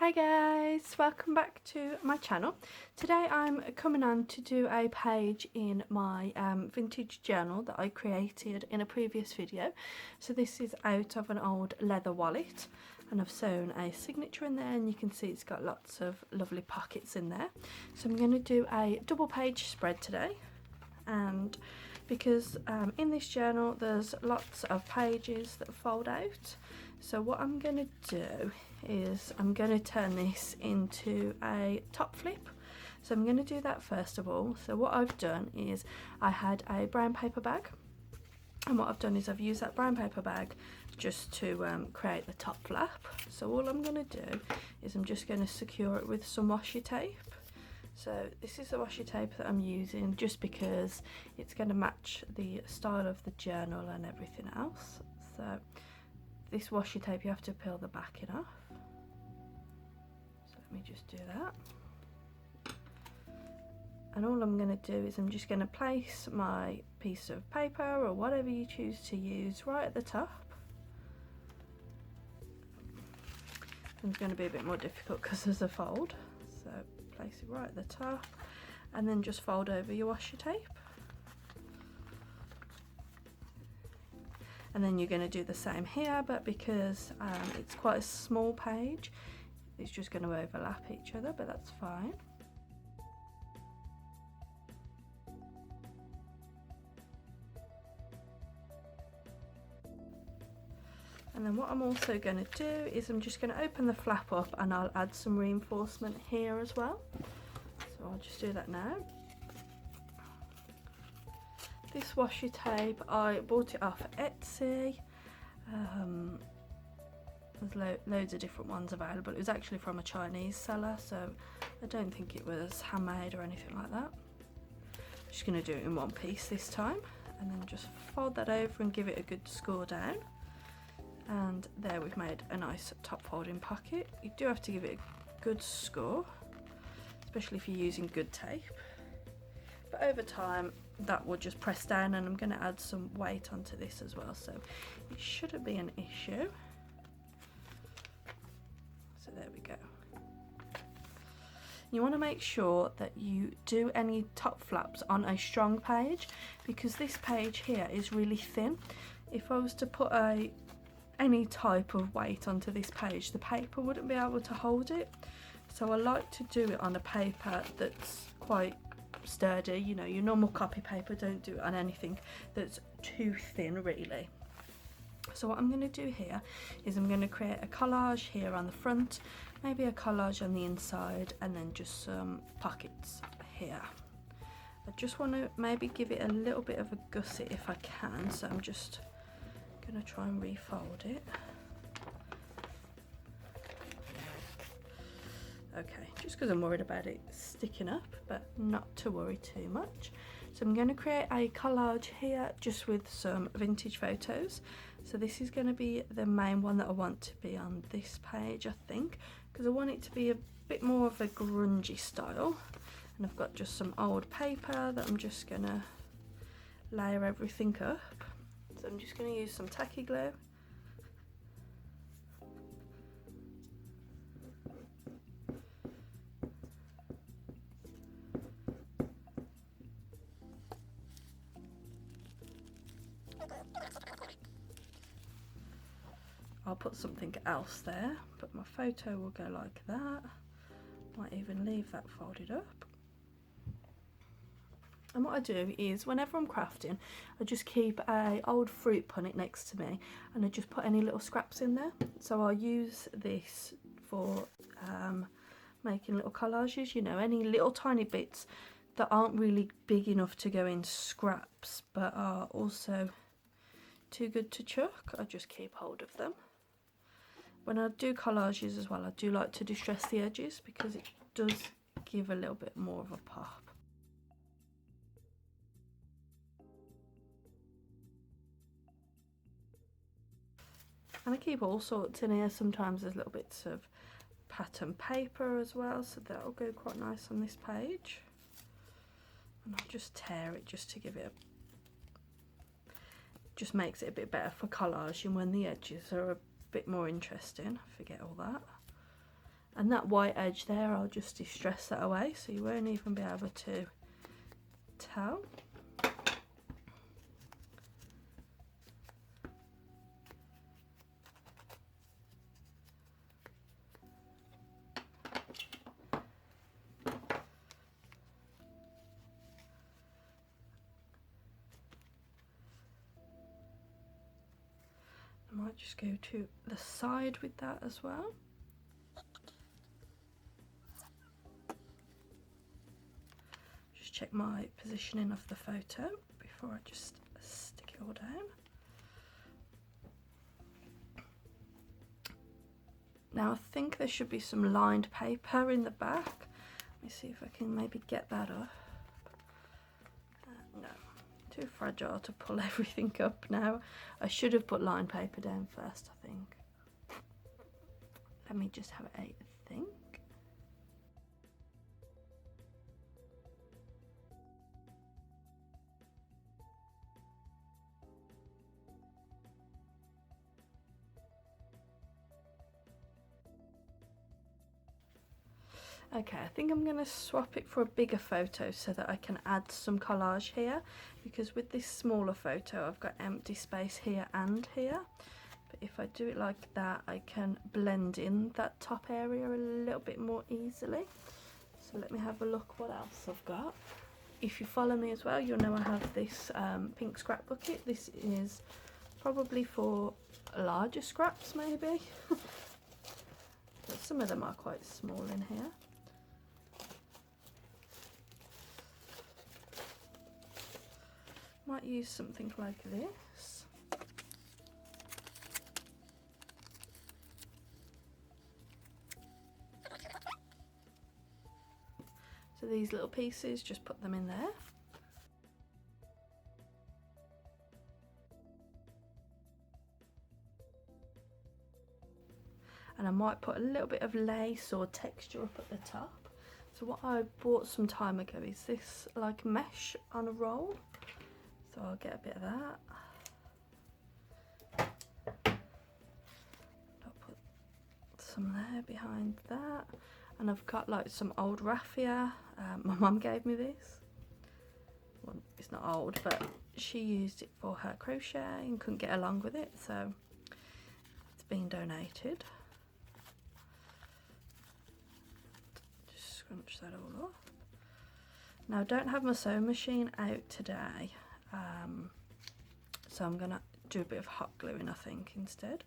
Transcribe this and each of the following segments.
Hi guys, welcome back to my channel. Today I'm coming on to do a page in my vintage journal that I created in a previous video. So this is out of an old leather wallet and I've sewn a signature in there, and you can see it's got lots of lovely pockets in there. So I'm going to do a double page spread today, and because in this journal there's lots of pages that fold out, so what I'm going to do is I'm going to turn this into a top flip. So I'm going to do that first of all. So what I've done is I had a brown paper bag, and what I've done is I've used that brown paper bag just to create the top flap. So all I'm going to do is I'm just going to secure it with some washi tape. So this is the washi tape that I'm using just because it's going to match the style of the journal and everything else. So this washi tape, you have to peel the backing off. So let me just do that. And all I'm going to do is I'm just going to place my piece of paper or whatever you choose to use right at the top. It's going to be a bit more difficult because there's a fold. So place it right at the top and then just fold over your washi tape. And then you're going to do the same here, but because it's quite a small page, it's just going to overlap each other, but that's fine. And then what I'm also going to do is I'm just going to open the flap up and I'll add some reinforcement here as well. So I'll just do that now. This washi tape, I bought it off Etsy. There's loads of different ones available. It was actually from a Chinese seller, so I don't think it was handmade or anything like that. I'm just going to do it in one piece this time, and then just fold that over and give it a good score down. And there we've made a nice top folding pocket. You do have to give it a good score, especially if you're using good tape. But over time that will just press down, and I'm going to add some weight onto this as well, so it shouldn't be an issue. So there we go. You want to make sure that you do any top flaps on a strong page, because this page here is really thin. If I was to put any type of weight onto this page, the paper wouldn't be able to hold it. So I like to do it on a paper that's quite sturdy, you know, your normal copy paper. Don't do it on anything that's too thin really. So what I'm going to do here is I'm going to create a collage here on the front, maybe a collage on the inside, and then just some pockets here. I just want to maybe give it a little bit of a gusset if I can, so I'm just going to try and refold it. Okay, just because I'm worried about it sticking up, but not to worry too much. So I'm going to create a collage here just with some vintage photos. So this is going to be the main one that I want to be on this page, I think, because I want it to be a bit more of a grungy style. And I've got just some old paper that I'm just going to layer everything up. So I'm just going to use some tacky glue. I'll put something else there, but my photo will go like that. Might even leave that folded up. And what I do is whenever I'm crafting, I just keep a old fruit punnet next to me, and I just put any little scraps in there. So I'll use this for making little collages, you know, any little tiny bits that aren't really big enough to go in scraps but are also too good to chuck. I just keep hold of them. When I do collages as well, I do like to distress the edges because it does give a little bit more of a pop. And I keep all sorts in here. Sometimes there's little bits of pattern paper as well, so that'll go quite nice on this page. And I'll just tear it just to give it just makes it a bit better for collage, and when the edges are a bit more interesting, forget all that. And that white edge there, I'll just distress that away so you won't even be able to tell. I might just go to the side with that as well. Just check my positioning of the photo before I just stick it all down. Now I think there should be some lined paper in the back. Let me see if I can maybe get that off. No. Too fragile to pull everything up now. I should have put lined paper down first, I think. Let me just have a think. Okay, I think I'm going to swap it for a bigger photo so that I can add some collage here, because with this smaller photo I've got empty space here and here. But if I do it like that, I can blend in that top area a little bit more easily. So let me have a look what else I've got. If you follow me as well, you'll know I have this pink scrap bucket. This is probably for larger scraps maybe. But some of them are quite small in here. Might use something like this. So these little pieces, just put them in there. And I might put a little bit of lace or texture up at the top. So what I bought some time ago is this like mesh on a roll. So I'll get a bit of that. I'll put some there behind that. And I've got like some old raffia. My mum gave me this. Well, it's not old, but she used it for her crochet and couldn't get along with it, so it's been donated. Just scrunch that all off. Now I don't have my sewing machine out today. So I'm going to do a bit of hot gluing, I think, instead.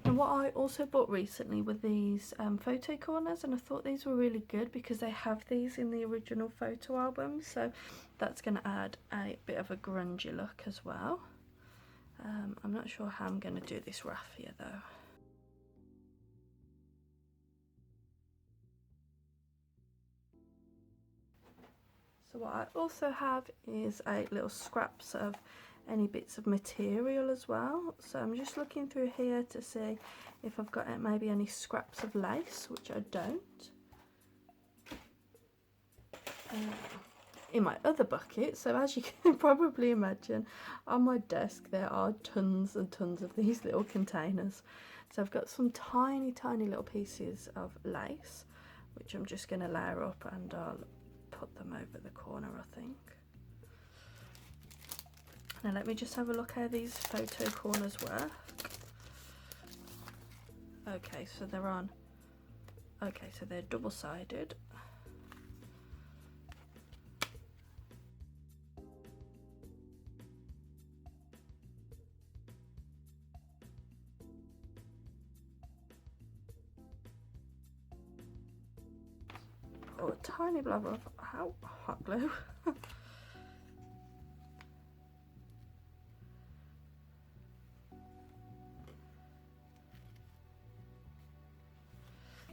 And what I also bought recently were these photo corners, and I thought these were really good because they have these in the original photo album, so that's going to add a bit of a grungy look as well. I'm not sure how I'm going to do this raffia though. So what I also have is a little scraps of any bits of material as well. So I'm just looking through here to see if I've got maybe any scraps of lace, which I don't. In my other bucket, so as you can probably imagine, on my desk there are tons and tons of these little containers. So I've got some tiny little pieces of lace, which I'm just going to layer up, and I'll put them over the corner, I think. Now let me just have a look how these photo corners work. Okay, so they're on. Okay, so they're double-sided. Oh, a tiny blob of hot glue.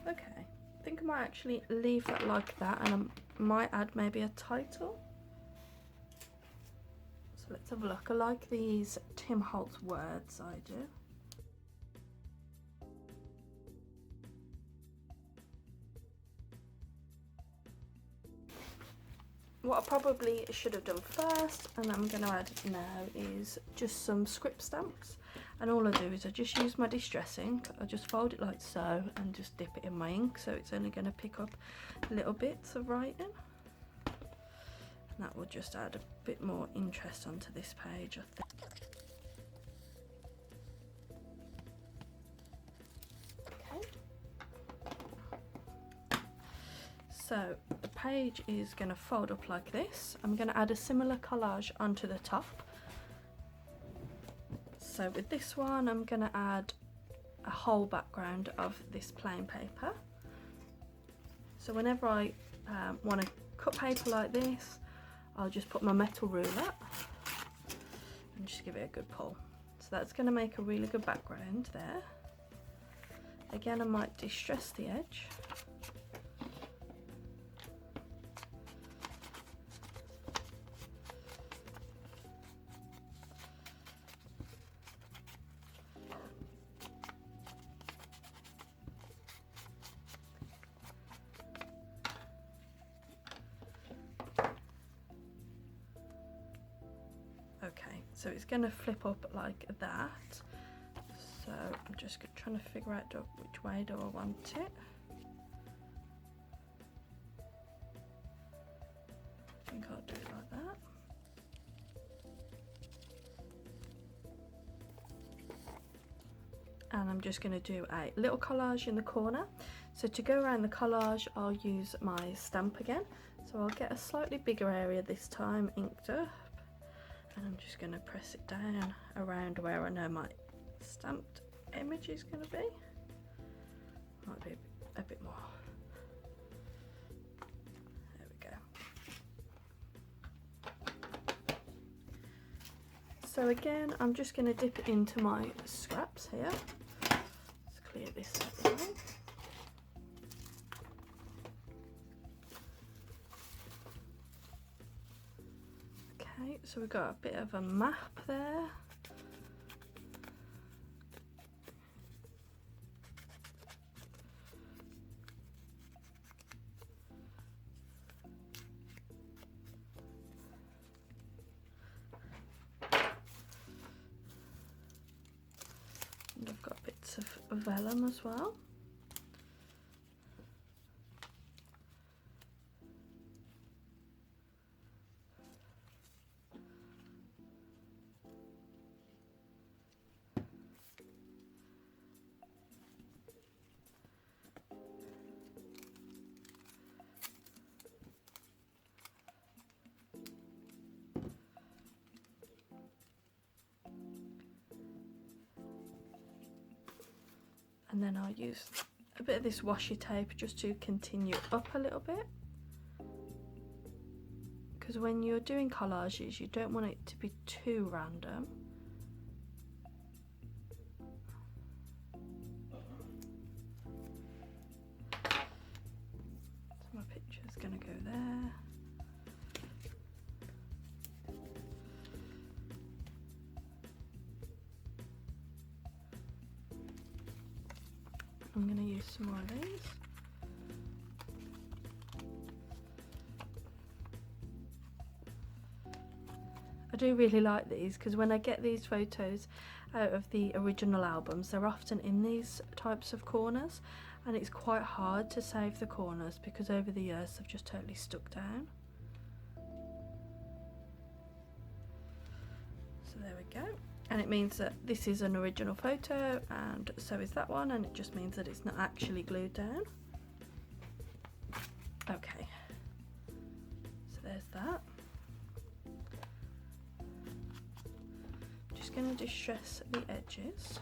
Okay, I think I might actually leave that like that, and I might add maybe a title. So let's have a look. I like these Tim Holtz words, I do. What I probably should have done first, and I'm going to add now, is just some script stamps. And all I do is I just use my distress ink. I just fold it like so and just dip it in my ink, so it's only going to pick up little bits of writing. And that will just add a bit more interest onto this page, I think. So the page is going to fold up like this. I'm going to add a similar collage onto the top. So with this one, I'm going to add a whole background of this plain paper. So whenever I want to cut paper like this, I'll just put my metal ruler and just give it a good pull. So that's going to make a really good background there. Again, I might distress the edge. Okay, so it's going to flip up like that. So I'm just trying to figure out which way do I want it. I think I'll do it like that. And I'm just going to do a little collage in the corner. So to go around the collage, I'll use my stamp again. So I'll get a slightly bigger area this time, inked up. And I'm just going to press it down around where I know my stamped image is going to be. Might be a bit more. There we go. So again, I'm just going to dip it into my scraps here. Let's clear this out of the way. Okay, so we've got a bit of a map there. And I've got bits of vellum as well. And then I'll use a bit of this washi tape just to continue up a little bit, because when you're doing collages you don't want it to be too random. So my picture's going to go there. I'm going to use some more of these. I do really like these because when I get these photos out of the original albums, they're often in these types of corners, and it's quite hard to save the corners because over the years they've just totally stuck down. So there we go. And it means that this is an original photo and so is that one, and it just means that it's not actually glued down. Okay, so there's that. Just going to distress the edges.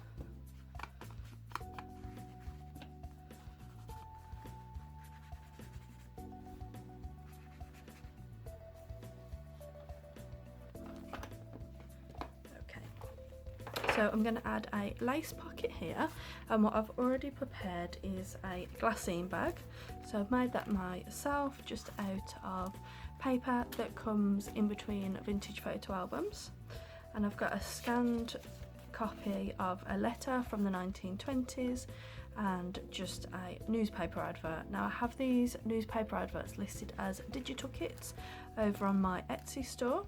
So I'm going to add a lace pocket here, and what I've already prepared is a glassine bag. So I've made that myself just out of paper that comes in between vintage photo albums, and I've got a scanned copy of a letter from the 1920s and just a newspaper advert. Now I have these newspaper adverts listed as digital kits over on my Etsy store.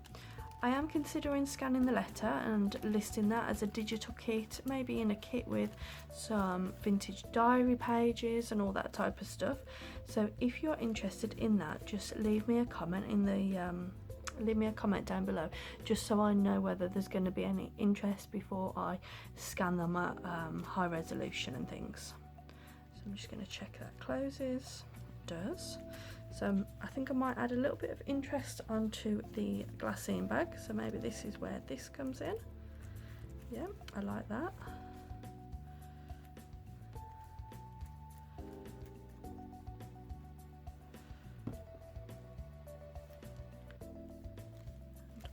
I am considering scanning the letter and listing that as a digital kit, maybe in a kit with some vintage diary pages and all that type of stuff. So if you're interested in that, just leave me a comment in the leave me a comment down below, just so I know whether there's going to be any interest before I scan them at high resolution and things. So I'm just going to check that closes. It does. So I think I might add a little bit of interest onto the glassine bag. So maybe this is where this comes in. Yeah, I like that.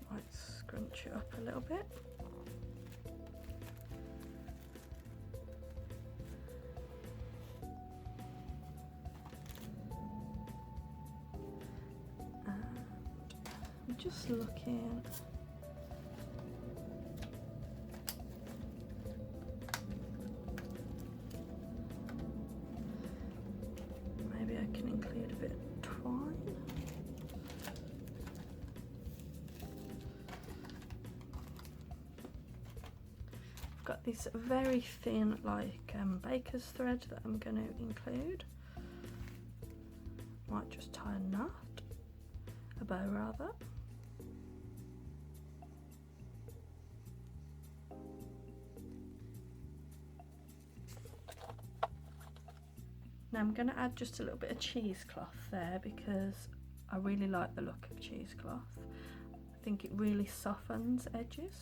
Might scrunch it up a little bit. I'm just looking. Maybe I can include a bit of twine. I've got this very thin, like baker's thread that I'm going to include. Might just tie a knot, a bow rather. Now I'm going to add just a little bit of cheesecloth there because I really like the look of cheesecloth. I think it really softens edges.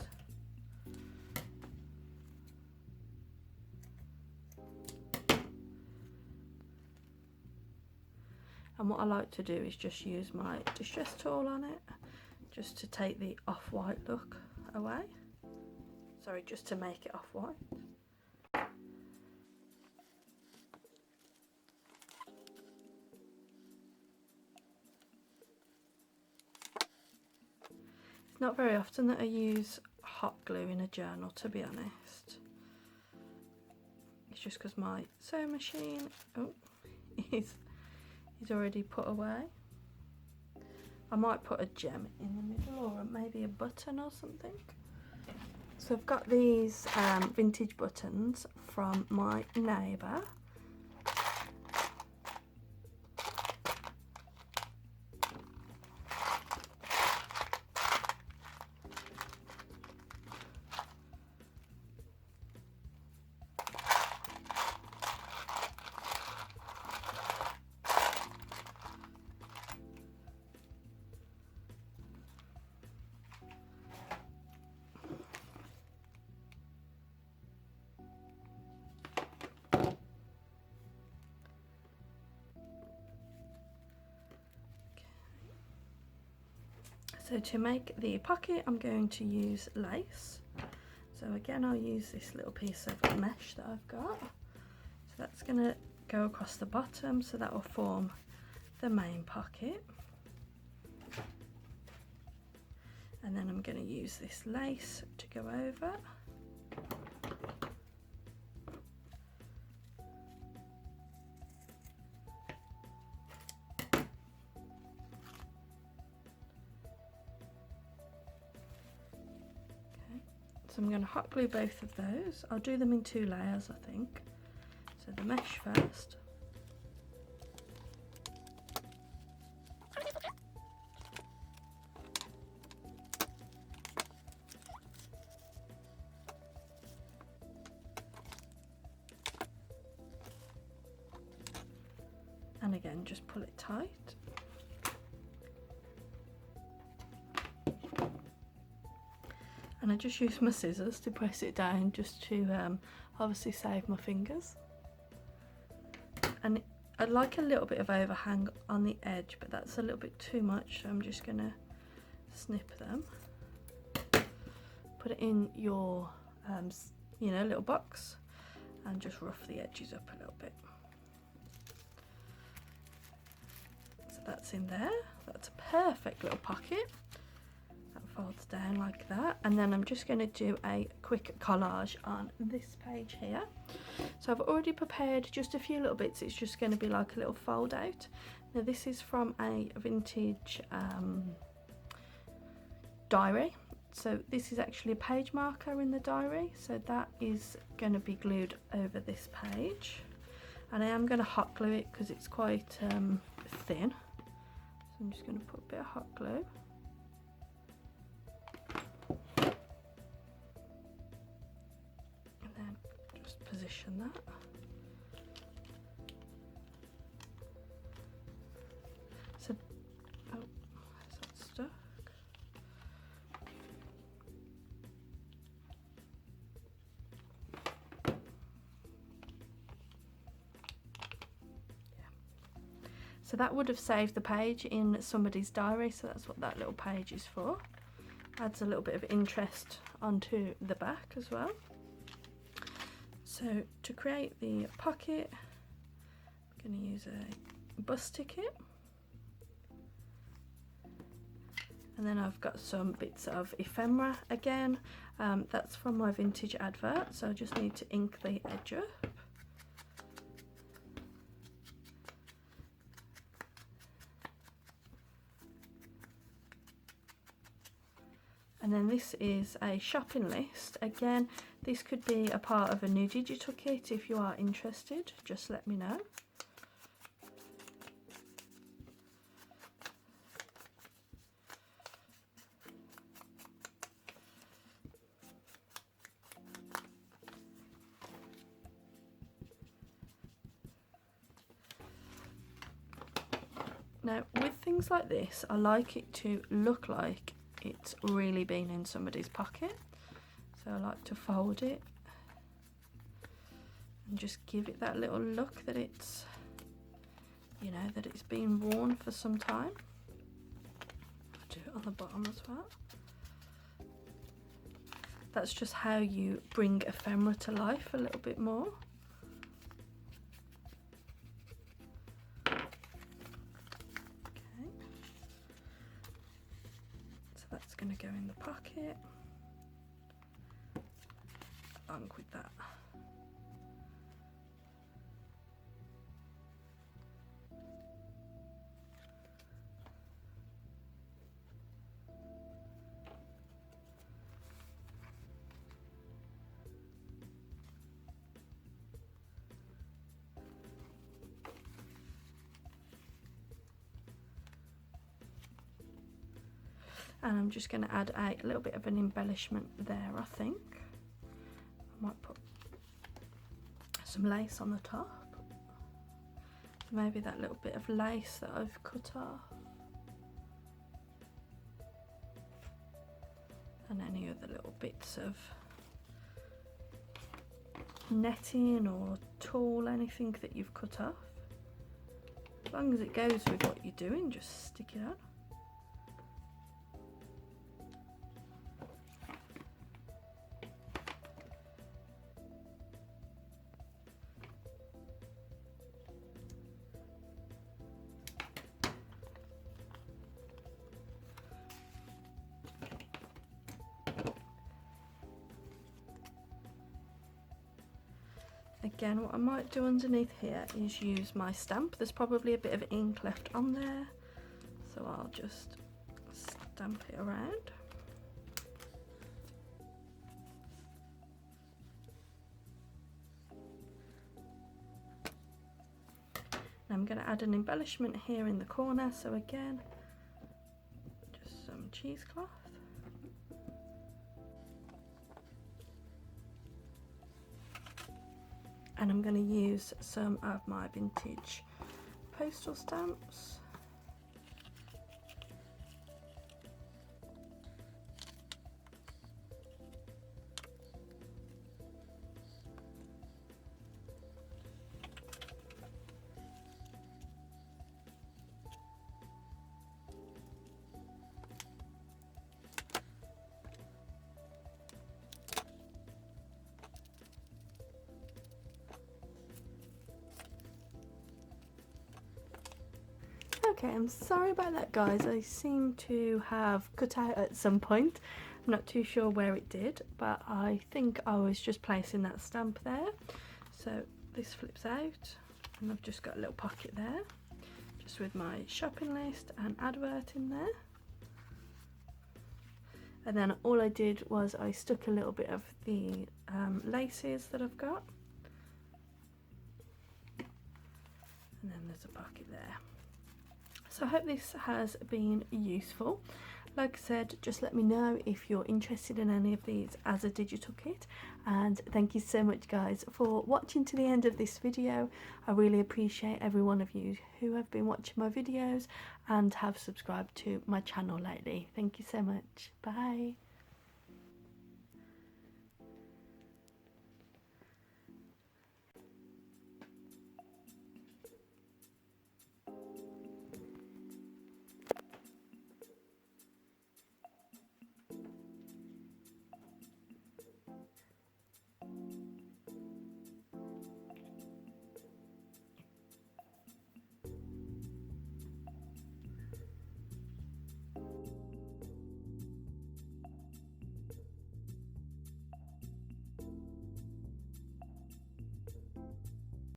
And what I like to do is just use my distress tool on it, just to take the off-white look away. Sorry, just to make it off-white. It's not very often that I use hot glue in a journal, to be honest. It's just because my sewing machine is already put away. I might put a gem in the middle, or maybe a button or something. So I've got these vintage buttons from my neighbour. So to make the pocket, I'm going to use lace. So again, I'll use this little piece of mesh that I've got. So that's going to go across the bottom, so that will form the main pocket. And then I'm going to use this lace to go over. So I'm going to hot glue both of those. I'll do them in 2 layers, I think. So the mesh first. And again, just pull it tight. And I just use my scissors to press it down, just to obviously save my fingers. And I'd like a little bit of overhang on the edge, but that's a little bit too much, so I'm just going to snip them. Put it in your little box and just rough the edges up a little bit. So that's in there. That's a perfect little pocket. Folds down like that, and then I'm just going to do a quick collage on this page here. So I've already prepared just a few little bits. It's just going to be like a little fold out. Now this is from a vintage diary. So this is actually a page marker in the diary, so that is going to be glued over this page, and I am going to hot glue it because it's quite thin. So I'm just going to put a bit of hot glue. And then just position that. So, oh, is that stuck? So that would have saved the page in somebody's diary, so that's what that little page is for. Adds a little bit of interest onto the back as well. So to create the pocket, I'm going to use a bus ticket. And then I've got some bits of ephemera again. That's from my vintage advert, so I just need to ink the edge up. And then this is a shopping list. Again, this could be a part of a new digital kit. If you are interested, just let me know. Now, with things like this, I like it to look like it's really been in somebody's pocket, so I like to fold it and just give it that little look that it's, you know, that it's been worn for some time. I'll do it on the bottom as well. That's just how you bring ephemera to life a little bit more. That's going to go in the pocket along with that. And I'm just going to add a little bit of an embellishment there, I think. I might put some lace on the top. Maybe that little bit of lace that I've cut off. And any other little bits of netting or tulle, anything that you've cut off. As long as it goes with what you're doing, just stick it on. Again, what I might do underneath here is use my stamp. There's probably a bit of ink left on there, so I'll just stamp it around. And I'm going to add an embellishment here in the corner, so again, just some cheesecloth. And I'm going to use some of my vintage postal stamps. Okay, I'm sorry about that, guys. I seem to have cut out at some point. I'm not too sure where it did, but I think I was just placing that stamp there. So this flips out and I've just got a little pocket there, just with my shopping list and advert in there. And then all I did was I stuck a little bit of the laces that I've got, and then there's a pocket there. So I hope this has been useful. Like I said, just let me know if you're interested in any of these as a digital kit, and thank you so much guys for watching to the end of this video. I really appreciate every one of you who have been watching my videos and have subscribed to my channel lately. Thank you so much. Bye.